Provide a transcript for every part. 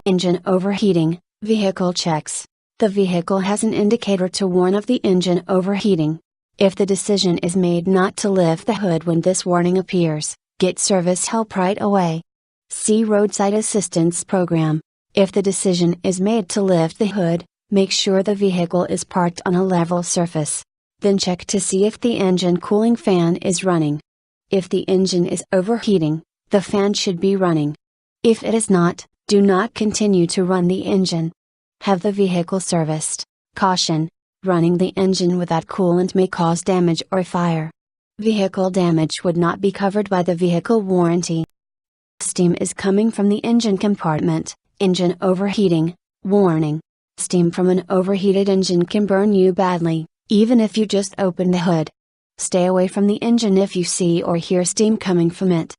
Engine overheating, vehicle checks. The vehicle has an indicator to warn of the engine overheating. If the decision is made not to lift the hood when this warning appears, get service help right away. See Roadside Assistance Program. If the decision is made to lift the hood, make sure the vehicle is parked on a level surface. Then check to see if the engine cooling fan is running. If the engine is overheating, the fan should be running. If it is not, do not continue to run the engine. Have the vehicle serviced. Caution: running the engine without coolant may cause damage or fire. Vehicle damage would not be covered by the vehicle warranty. Steam is coming from the engine compartment. Engine overheating. Warning: steam from an overheated engine can burn you badly, even if you just open the hood. Stay away from the engine if you see or hear steam coming from it.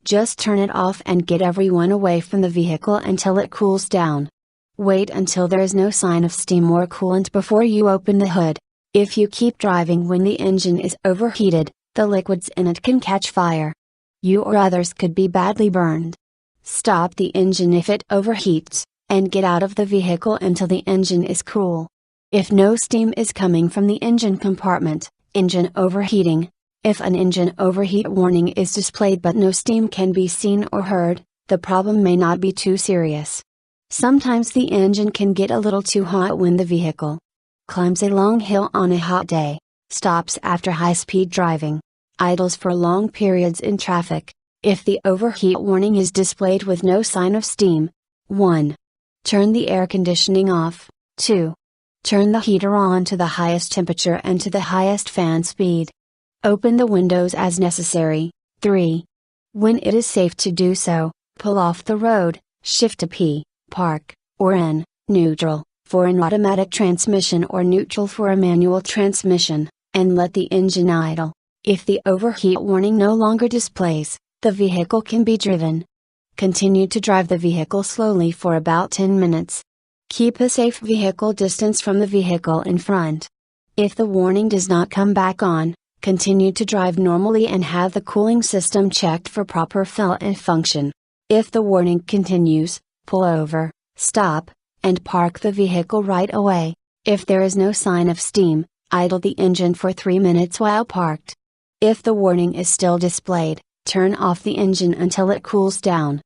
Just turn it off and get everyone away from the vehicle until it cools down. Wait until there is no sign of steam or coolant before you open the hood. If you keep driving when the engine is overheated, the liquids in it can catch fire. You or others could be badly burned. Stop the engine if it overheats, and get out of the vehicle until the engine is cool. If no steam is coming from the engine compartment, engine overheating. If an engine overheat warning is displayed but no steam can be seen or heard, the problem may not be too serious. Sometimes the engine can get a little too hot when the vehicle climbs a long hill on a hot day, stops after high-speed driving, idles for long periods in traffic. If the overheat warning is displayed with no sign of steam: 1. Turn the air conditioning off. 2. Turn the heater on to the highest temperature and to the highest fan speed. Open the windows as necessary. 3. When it is safe to do so, pull off the road, shift to P, park, or N, neutral, for an automatic transmission or neutral for a manual transmission, and let the engine idle. If the overheat warning no longer displays, the vehicle can be driven. Continue to drive the vehicle slowly for about 10 minutes. Keep a safe vehicle distance from the vehicle in front. If the warning does not come back on, continue to drive normally and have the cooling system checked for proper fill and function. If the warning continues, pull over, stop, and park the vehicle right away. If there is no sign of steam, idle the engine for 3 minutes while parked. If the warning is still displayed, turn off the engine until it cools down.